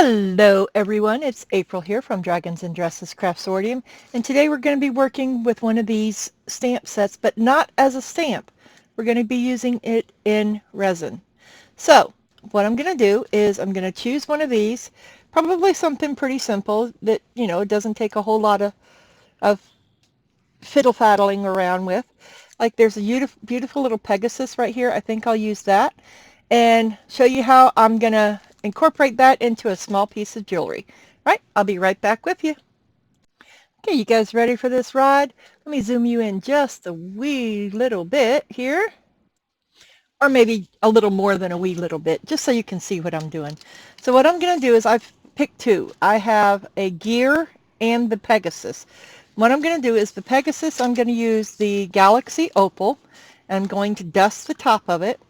Hello everyone, it's April here from Dragons and Dresses Craftsorium, and today we're going to be working with one of these stamp sets, but not as a stamp. We're going to be using it in resin. So what I'm going to do is I'm going to choose one of these, probably something pretty simple that, it doesn't take a whole lot of fiddle-faddling around with. Like there's a beautiful little Pegasus right here. I think I'll use that and show you how I'm going to incorporate that into a small piece of jewelry. Right, I'll be right back with you. Okay, you guys ready for this ride? Let me zoom you in just a wee little bit here, or maybe a little more than a wee little bit, just so you can see what I'm doing. So what I'm going to do is I've picked two. I have a gear and the Pegasus. What I'm going to do is the Pegasus, I'm going to use the Galaxy Opal. I'm going to dust the top of it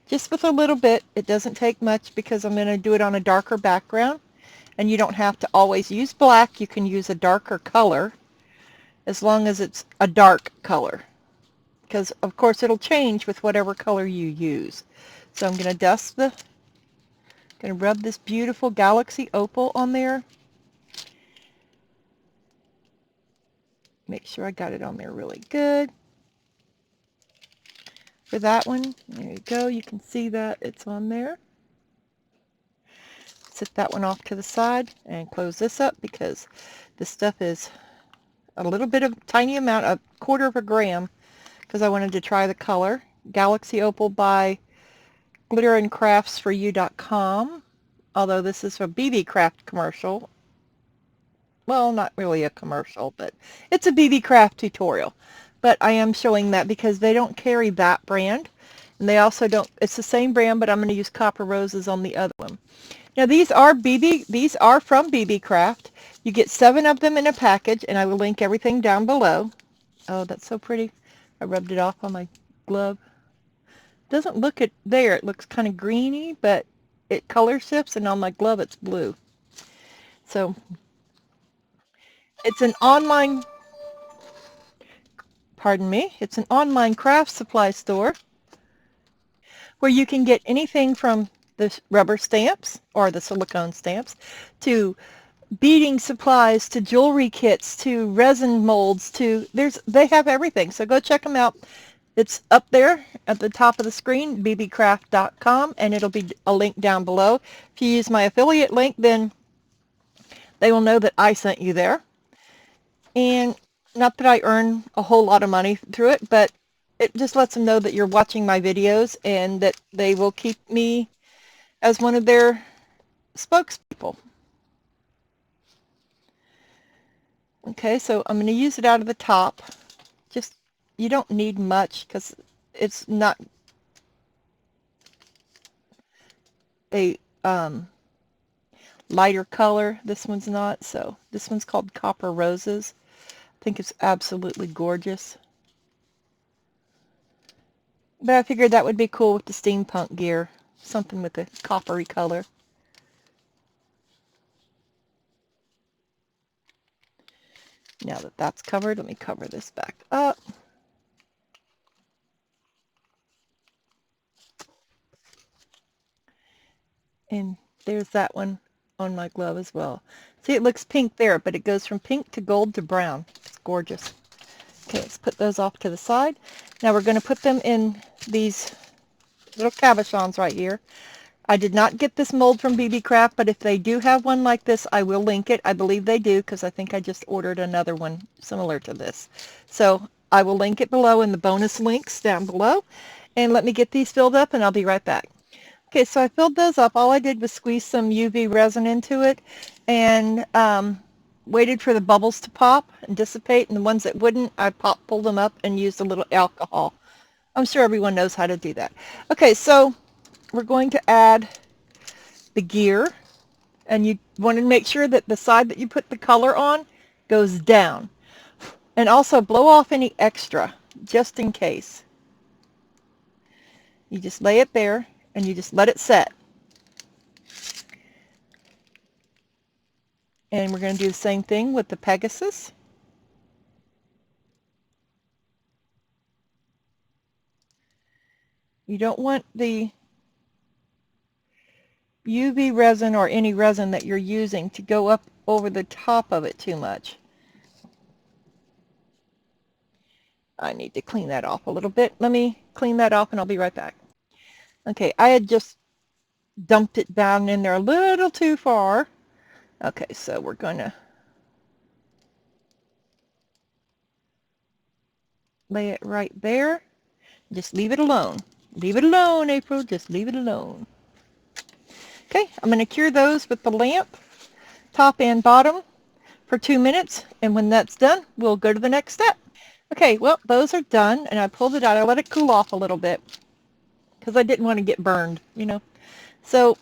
just with a little bit. It doesn't take much because I'm going to do it on a darker background, and you don't have to always use black. You can use a darker color as long as it's a dark color, because of course it'll change with whatever color you use. So I'm going to rub this beautiful Galaxy Opal on there. Make sure I got it on there really good. For that one, there you go. You can see that it's on there. Set that one off to the side and close this up because this stuff is a little bit of tiny amount, a quarter of a gram, because I wanted to try the color. Galaxy Opal by glitterandcraftsforyou.com. Although this is a Beebeecraft commercial. Well, not really a commercial, but it's a Beebeecraft tutorial. But I am showing that because they don't carry that brand. And they also don't, it's the same brand, but I'm going to use Copper Roses on the other one. Now these are from Beebeecraft. You get 7 of them in a package, and I will link everything down below. Oh, that's so pretty. I rubbed it off on my glove. Doesn't look it there. It looks kind of greeny, but it color shifts, and on my glove it's blue. So it's an online, it's an online craft supply store where you can get anything from the rubber stamps or the silicone stamps to beading supplies to jewelry kits to resin molds to they have everything. So go check them out. It's up there at the top of the screen, beebeecraft.com, and it'll be a link down below. If you use my affiliate link, then they will know that I sent you there. And not that I earn a whole lot of money through it, but it just lets them know that you're watching my videos and that they will keep me as one of their spokespeople. Okay, so I'm going to use it out of the top. Just, you don't need much because it's not a lighter color. This one's not, so this one's called Copper Roses. I think it's absolutely gorgeous. But I figured that would be cool with the steampunk gear. Something with a coppery color. Now that that's covered, let me cover this back up. And there's that one on my glove as well. See, it looks pink there, but it goes from pink to gold to brown. It's gorgeous. Okay, let's put those off to the side. Now we're going to put them in these little cabochons right here. I did not get this mold from Beebeecraft, but if they do have one like this, I will link it. I believe they do because I think I just ordered another one similar to this. So I will link it below in the bonus links down below. And let me get these filled up and I'll be right back. Okay, so I filled those up. All I did was squeeze some UV resin into it and waited for the bubbles to pop and dissipate. And the ones that wouldn't, I pulled them up and used a little alcohol. I'm sure everyone knows how to do that. Okay, so we're going to add the gear, and you want to make sure that the side that you put the color on goes down. And also blow off any extra, just in case. You just lay it there, and you just let it set. And we're going to do the same thing with the Pegasus. You don't want the UV resin or any resin that you're using to go up over the top of it too much. I need to clean that off a little bit. Let me clean that off and I'll be right back. Okay, I had just dumped it down in there a little too far. Okay, so we're going to lay it right there. Just leave it alone. Leave it alone, April. Just leave it alone. Okay, I'm going to cure those with the lamp, top and bottom, for 2 minutes. And when that's done, we'll go to the next step. Okay, well, those are done. And I pulled it out. I let it cool off a little bit because I didn't want to get burned, you know. So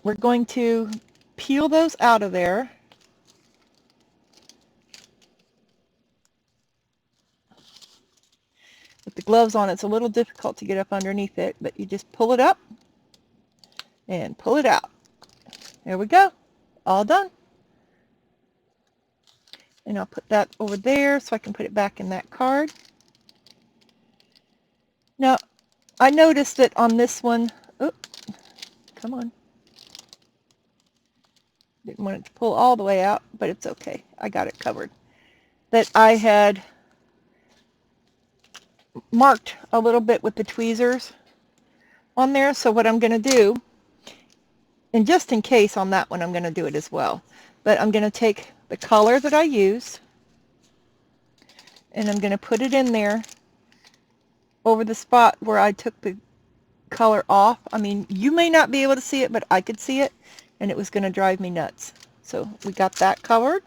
we're going to peel those out of there. With the gloves on, it's a little difficult to get up underneath it, but you just pull it up and pull it out. There we go. All done. And I'll put that over there so I can put it back in that card. Now, I noticed that on this one, come on. Didn't want it to pull all the way out, but it's okay. I got it covered. That I had marked a little bit with the tweezers on there. So what I'm going to do, and just in case on that one, I'm going to do it as well. But I'm going to take the color that I used, and I'm going to put it in there over the spot where I took the color off. I mean, you may not be able to see it, but I could see it, and it was going to drive me nuts. So we got that covered.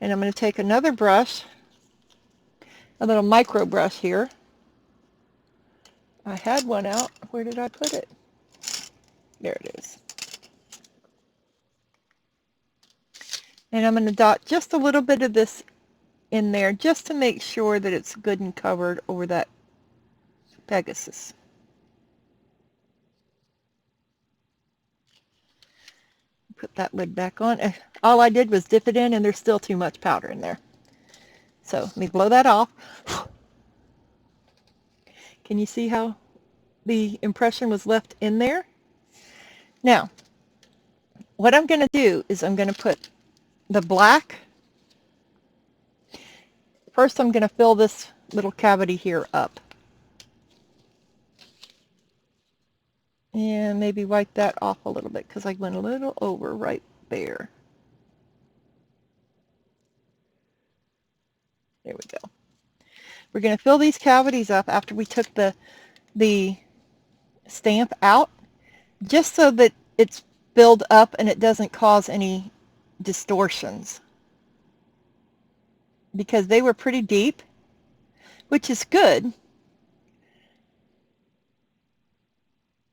And I'm going to take another brush, a little micro brush here. I had one out. Where did I put it? There it is. And I'm going to dot just a little bit of this in there just to make sure that it's good and covered over that Pegasus. Put that lid back on. All I did was dip it in, and there's still too much powder in there. So let me blow that off. Can you see how the impression was left in there? Now, what I'm going to do is I'm going to put the black. First, I'm going to fill this little cavity here up. And maybe wipe that off a little bit because I went a little over right there. There we go. We're going to fill these cavities up after we took the stamp out, just so that it's filled up and it doesn't cause any distortions. Because they were pretty deep, which is good.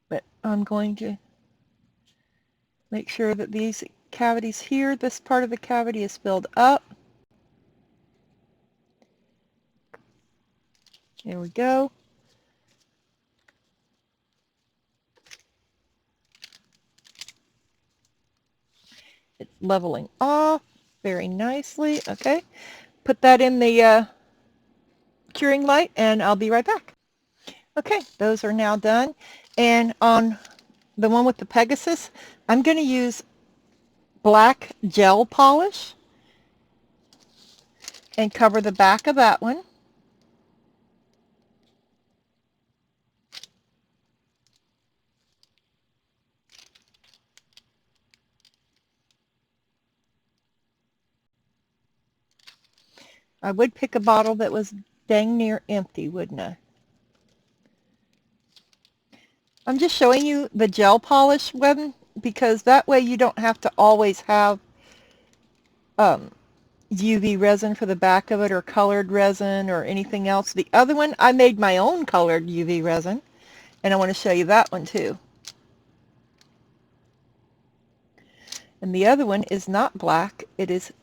But I'm going to make sure that these cavities here, this part of the cavity is filled up. There we go. It's leveling off very nicely. Okay. Put that in the curing light and I'll be right back. Okay, those are now done. And on the one with the Pegasus, I'm going to use black gel polish and cover the back of that one. I would pick a bottle that was dang near empty, wouldn't I? I'm just showing you the gel polish one because that way you don't have to always have UV resin for the back of it or colored resin or anything else. The other one, I made my own colored UV resin, and I want to show you that one too. And the other one is not black. It is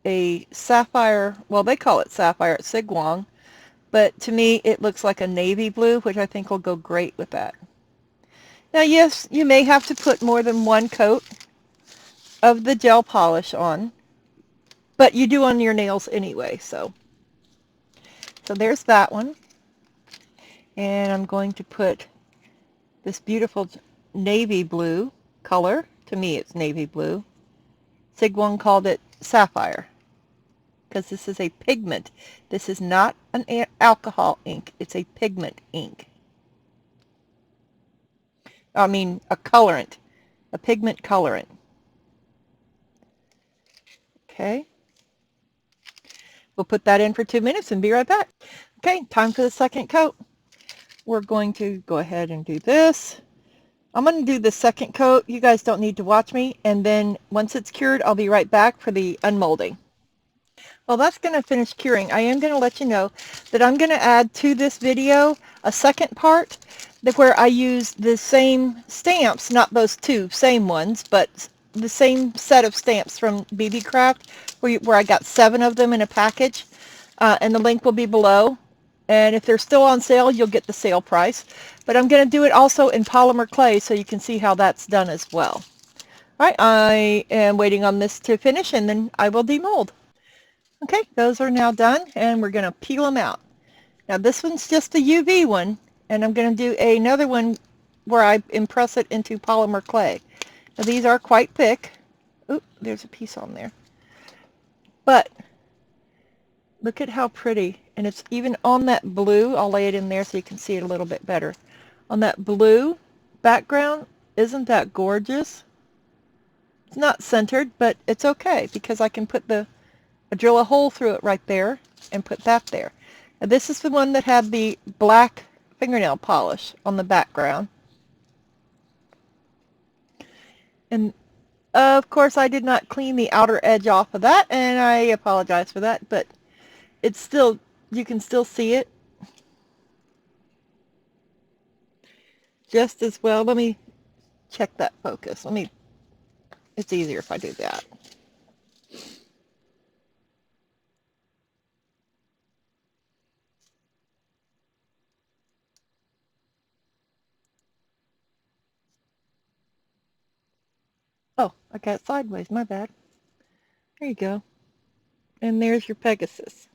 a sapphire, well, they call it sapphire at Sigwang, but to me it looks like a navy blue, which I think will go great with that. Now, yes, you may have to put more than one coat of the gel polish on, but you do on your nails anyway, so there's that one. And I'm going to put this beautiful navy blue color. To me, it's navy blue. Sigwon called it sapphire because this is a pigment. This is not an alcohol ink. It's a pigment ink. I mean, a colorant, a pigment colorant. Okay. We'll put that in for 2 minutes and be right back. Okay, time for the second coat. We're going to go ahead and do this. I'm going to do the second coat. You guys don't need to watch me. And then once it's cured, I'll be right back for the unmolding. Well, that's going to finish curing. I am going to let you know that I'm going to add to this video a second part where I use the same stamps, not those two same ones, but the same set of stamps from Beebeecraft where I got 7 of them in a package. And the link will be below. And if they're still on sale, you'll get the sale price. But I'm going to do it also in polymer clay so you can see how that's done as well. All right, I am waiting on this to finish and then I will demold. Okay, those are now done and we're going to peel them out. Now this one's just a UV one and I'm going to do another one where I impress it into polymer clay. Now these are quite thick. Oop, there's a piece on there. But look at how pretty, and it's even on that blue. I'll lay it in there so you can see it a little bit better. On that blue background, isn't that gorgeous? It's not centered, but it's okay because I can put drill a hole through it right there and put that there. Now this is the one that had the black fingernail polish on the background. And of course I did not clean the outer edge off of that, and I apologize for that, but it's still, you can still see it just as well. Let me check that focus. It's easier if I do that. Oh, I got it sideways, my bad. There you go. And there's your Pegasus.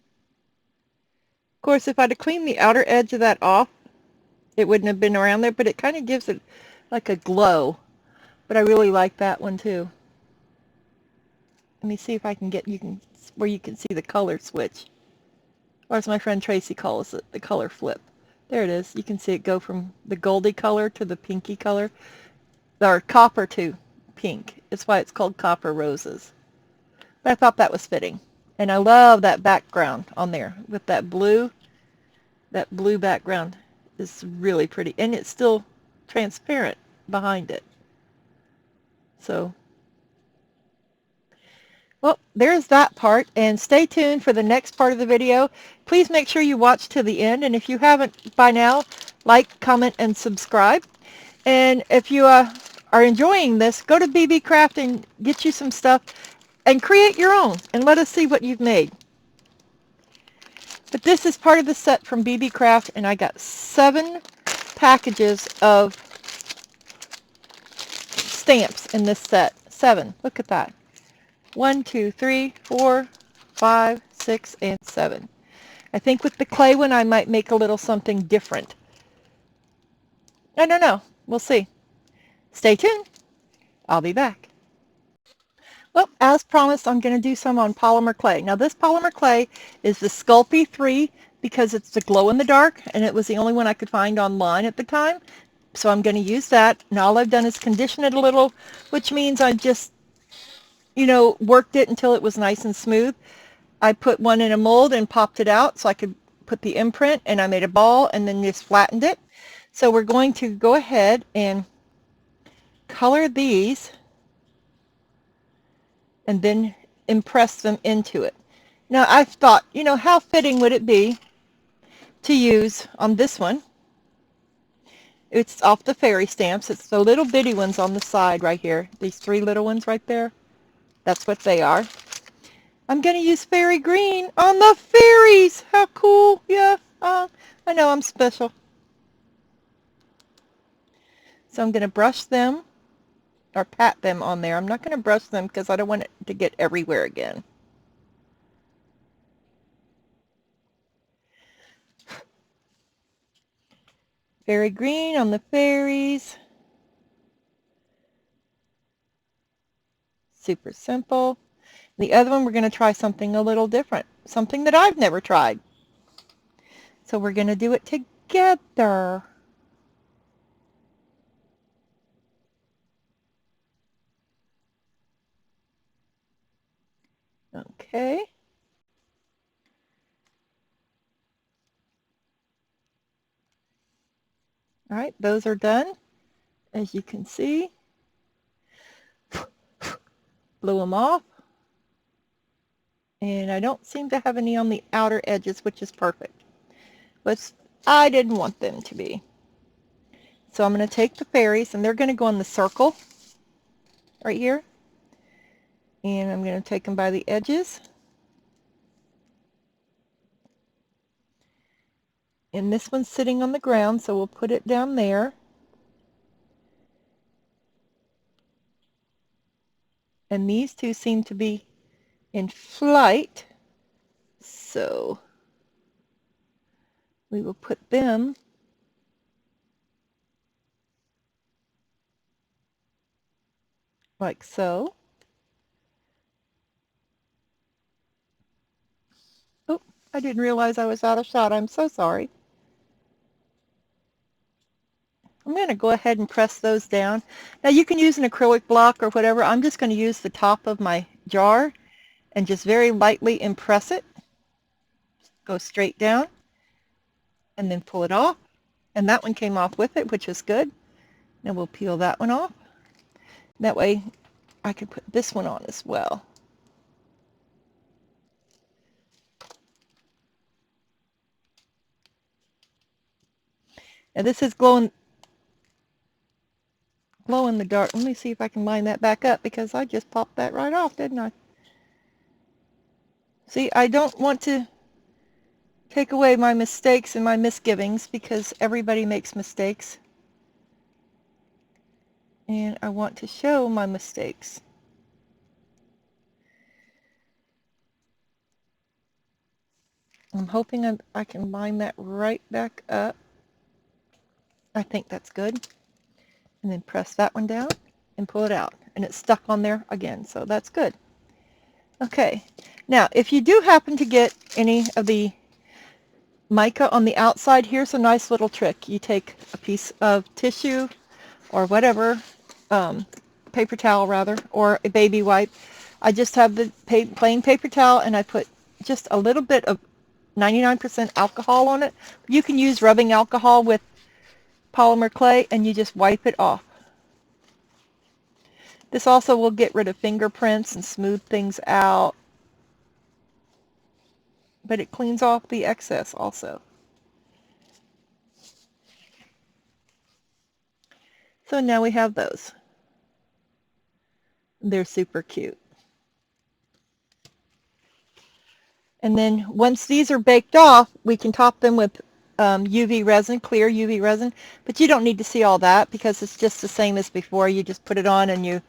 Of course, if I'd have cleaned the outer edge of that off, it wouldn't have been around there, but it kind of gives it like a glow. But I really like that one too. Let me see if I can get where you can see the color switch. Or as my friend Tracy calls it, the color flip. There it is. You can see it go from the goldy color to the pinky color. Or copper to pink. It's why it's called Copper Roses. But I thought that was fitting. And I love that background on there with that blue. That blue background is really pretty. And it's still transparent behind it. So, well, there's that part. And stay tuned for the next part of the video. Please make sure you watch to the end. And if you haven't by now, like, comment, and subscribe. And if you are enjoying this, go to Beebeecraft and get you some stuff and create your own and let us see what you've made. But this is part of the set from Beebeecraft, and I got 7 packages of stamps in this set. 7. Look at that. 1, 2, 3, 4, 5, 6, and 7. I think with the clay one I might make a little something different. I don't know. We'll see. Stay tuned. I'll be back. Well, as promised, I'm going to do some on polymer clay. Now, this polymer clay is the Sculpey 3 because it's the glow-in-the-dark, and it was the only one I could find online at the time. So I'm going to use that. And all I've done is condition it a little, which means I just, worked it until it was nice and smooth. I put one in a mold and popped it out so I could put the imprint, and I made a ball and then just flattened it. So we're going to go ahead and color these and then impress them into it. Now I've thought, how fitting would it be to use on this one? It's off the fairy stamps. It's the little bitty ones on the side right here. These 3 little ones right there. That's what they are. I'm going to use fairy green on the fairies. How cool. Yeah, I know I'm special. So I'm going to brush them. Or pat them on there. I'm not going to brush them because I don't want it to get everywhere again. Fairy green on the fairies. super simple. The other one, we're going to try something a little different, something that I've never tried. So we're going to do it together. Okay. All right, those are done. As you can see, blew them off. And I don't seem to have any on the outer edges, which is perfect. But I didn't want them to be. So I'm going to take the fairies, and they're going to go on the circle right here. And I'm going to take them by the edges. And this one's sitting on the ground, so we'll put it down there. And these two seem to be in flight, so we will put them like so. Oh, I didn't realize I was out of shot. I'm so sorry. I'm going to go ahead and press those down. Now you can use an acrylic block or whatever. I'm just going to use the top of my jar and just very lightly impress it. Go straight down and then pull it off. And that one came off with it, which is good. Now we'll peel that one off. That way I can put this one on as well. And this is glow in the dark. Let me see if I can line that back up, because I just popped that right off, didn't I? See, I don't want to take away my mistakes and my misgivings, because everybody makes mistakes. And I want to show my mistakes. I'm hoping I can line that right back up. I think that's good. And then press that one down and pull it out. And it's stuck on there again, so that's good. Okay, now if you do happen to get any of the mica on the outside, here's a nice little trick. You take a piece of tissue or whatever, paper towel rather, or a baby wipe. I just have the plain paper towel, and I put just a little bit of 99% alcohol on it. You can use rubbing alcohol with polymer clay, and you just wipe it off. This also will get rid of fingerprints and smooth things out, but it cleans off the excess also. So now we have those. They're super cute. And then once these are baked off, we can top them with UV resin, clear UV resin. But you don't need to see all that, because it's just the same as before. You just put it on and you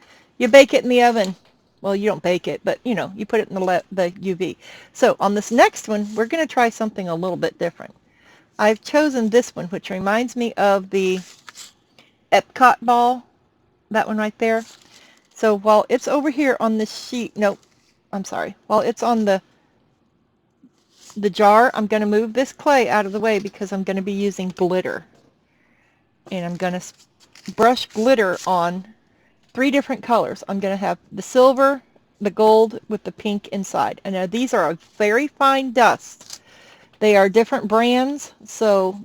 bake it in the oven. Well, you don't bake it, but you know, you put it in the UV. So on this next one, we're going to try something a little bit different. I've chosen this one, which reminds me of the Epcot ball, that one right there. So while it's over here on this sheet, nope, I'm sorry, while it's on the jar, I'm going to move this clay out of the way, because I'm going to be using glitter. And I'm going to brush glitter on 3 different colors. I'm going to have the silver, the gold with the pink inside. And now these are a very fine dust. They are different brands, so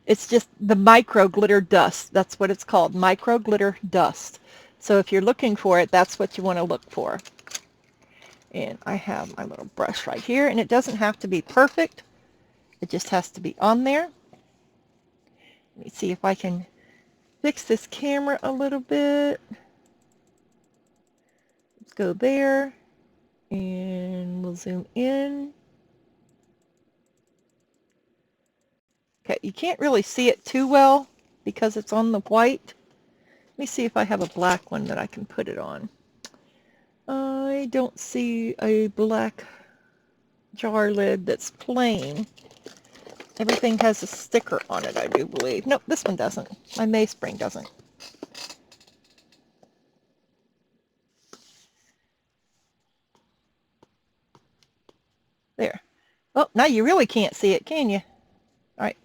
it's just the micro glitter dust. That's what it's called, micro glitter dust. So if you're looking for it, that's what you want to look for. And I have my little brush right here, and it doesn't have to be perfect. It just has to be on there. Let me see if I can fix this camera a little bit. Let's go there, and we'll zoom in. Okay, you can't really see it too well because it's on the white. Let me see if I have a black one that I can put it on. I don't see a black jar lid that's plain. Everything has a sticker on it, I do believe. Nope, this one doesn't. My May spring doesn't. Oh, now you really can't see it, can you? All right.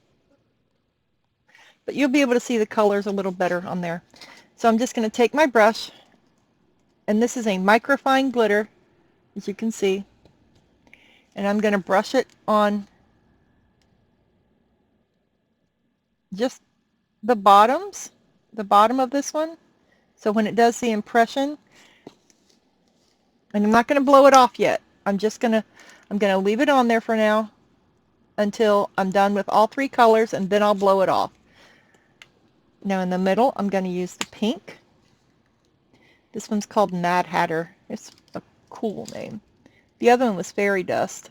But you'll be able to see the colors a little better on there. So I'm just going to take my brush, and this is a microfine glitter, as you can see, and I'm going to brush it on just the bottoms, the bottom of this one. So when it does the impression, and I'm not going to blow it off yet. I'm going to leave it on there for now until I'm done with all three colors, and then I'll blow it off. Now in the middle, I'm going to use the pink. This one's called Mad Hatter. It's a cool name. The other one was Fairy Dust.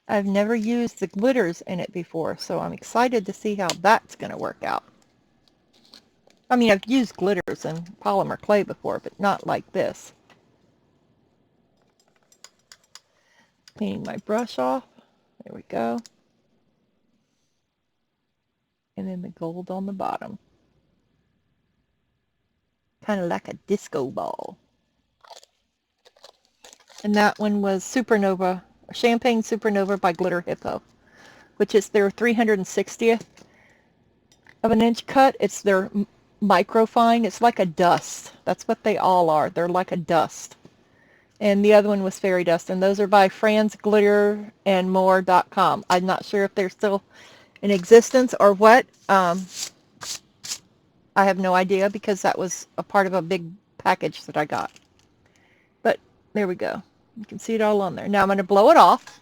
I've never used the glitters in it before, so I'm excited to see how that's going to work out. I mean, I've used glitters in polymer clay before, but not like this. Cleaning my brush off. There we go. And then the gold on the bottom. Kind of like a disco ball. And that one was Supernova, Champagne Supernova by Glitter Hippo, which is their 360th of an inch cut. It's their microfine. It's like a dust. That's what they all are. They're like a dust. And the other one was Fairy Dust, and those are by fransglitterandmore.com. I'm not sure if they're still in existence or what. I have no idea because that was a part of a big package that I got. But there we go. You can see it all on there. Now I'm going to blow it off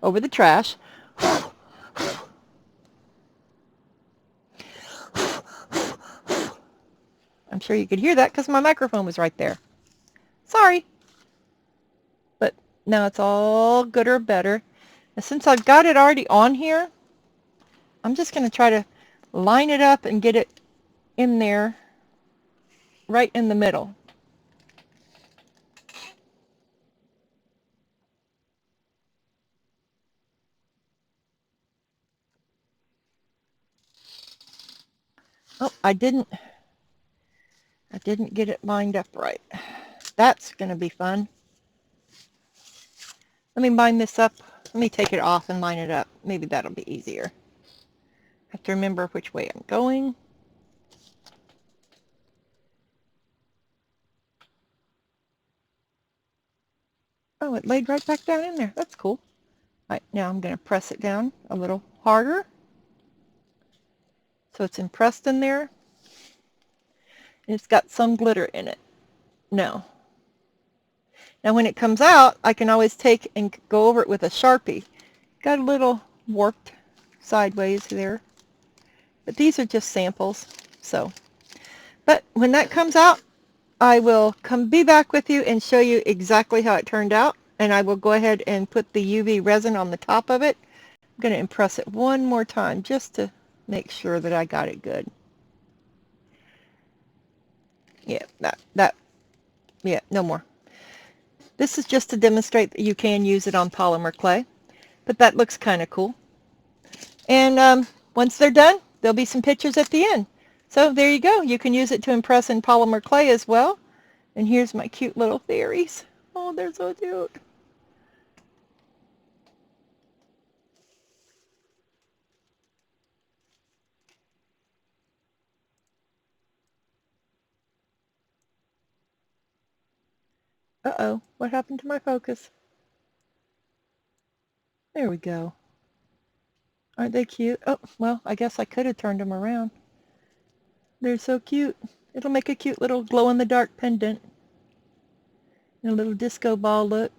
over the trash. I'm sure you could hear that because my microphone was right there. Sorry. But now it's all good or better. And since I've got it already on here, I'm just going to try to line it up and get it in there right in the middle. Oh, I didn't get it lined up right. That's going to be fun. Let me line this up. Let me take it off and line it up. Maybe that'll be easier. I have to remember which way I'm going. Oh, it laid right back down in there. That's cool. All right, now I'm going to press it down a little harder so it's impressed in there. And it's got some glitter in it. Now when it comes out, I can always take and go over it with a Sharpie. Got a little warped sideways there. But these are just samples. But when that comes out, I will be back with you and show you exactly how it turned out. And I will go ahead and put the UV resin on the top of it. I'm going to impress it one more time just to make sure that I got it good. Yeah, yeah, no more. This is just to demonstrate that you can use it on polymer clay, but that looks kind of cool. And once they're done, there'll be some pictures at the end. So there you go. You can use it to impress in polymer clay as well. And here's my cute little fairies. Oh, they're so cute. Uh-oh, what happened to my focus? There we go. Aren't they cute? Oh, well, I guess I could have turned them around. They're so cute. It'll make a cute little glow-in-the-dark pendant. And a little disco ball look.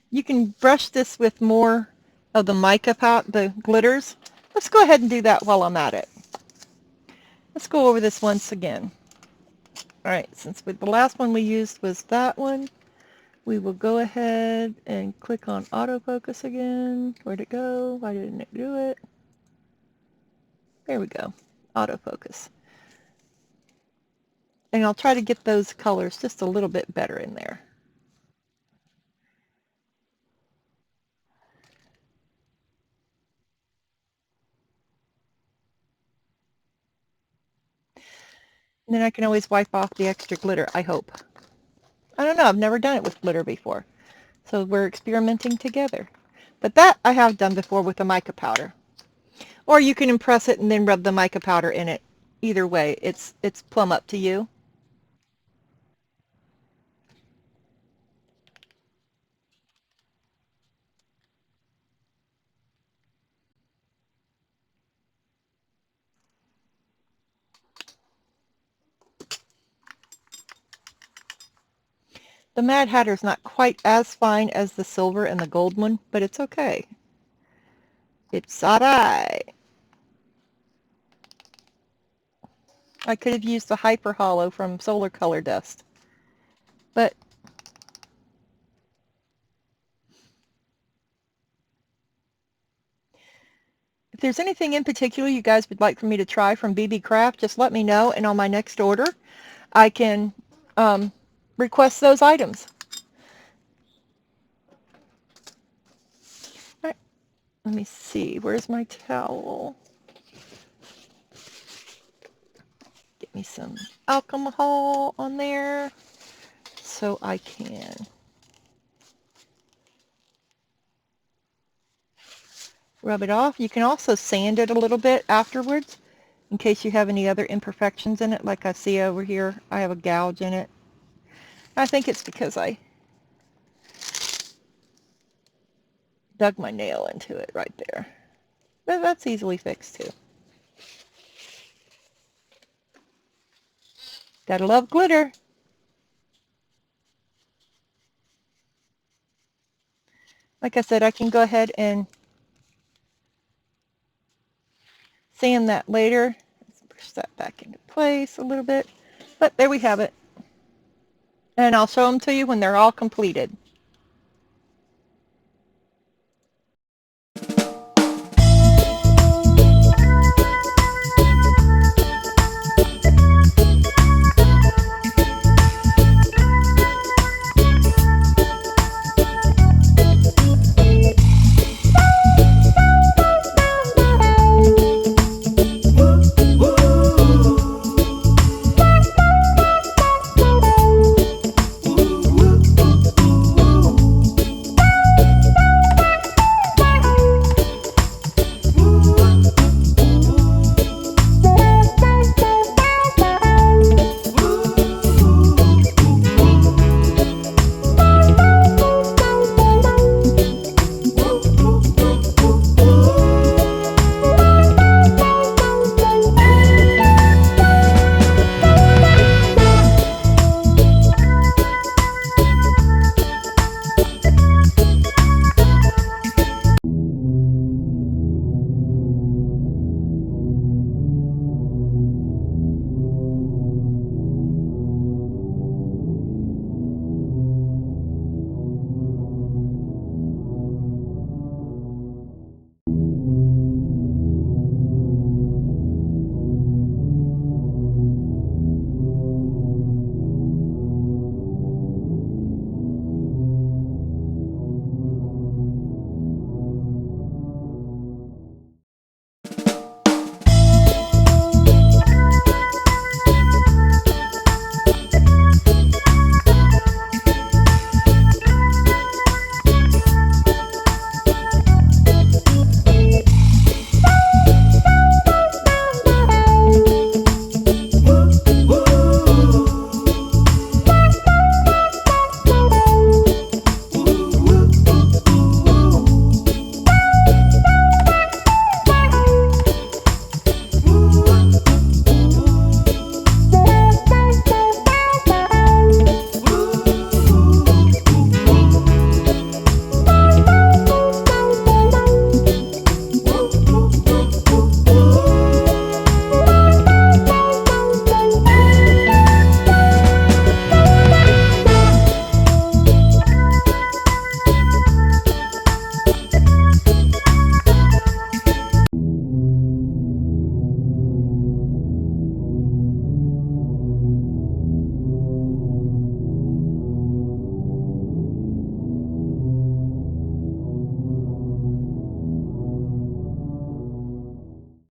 You can brush this with more of the mica powder, the glitters. Let's go ahead and do that while I'm at it. Let's go over this once again. All right, since the last one we used was that one, we will go ahead and click on autofocus again. Where'd it go? Why didn't it do it? There we go, autofocus. And I'll try to get those colors just a little bit better in there. And then I can always wipe off the extra glitter, I hope. I don't know, I've never done it with glitter before. So we're experimenting together. But that I have done before with the mica powder. Or you can impress it and then rub the mica powder in it. Either way, it's plumb up to you. The Mad Hatter's not quite as fine as the silver and the gold one, but it's okay. It's alright. I could have used the Hyper Hollow from Solar Color Dust. But if there's anything in particular you guys would like for me to try from Beebeecraft, just let me know, and on my next order, I can request those items. All right, let me see. Where's my towel? Get me some alcohol on there so I can rub it off. You can also sand it a little bit afterwards in case you have any other imperfections in it. Like I see over here, I have a gouge in it. I think it's because I dug my nail into it right there. But that's easily fixed too. Gotta love glitter. Like I said, I can go ahead and sand that later. Let's push that back into place a little bit. But there we have it. And I'll show them to you when they're all completed.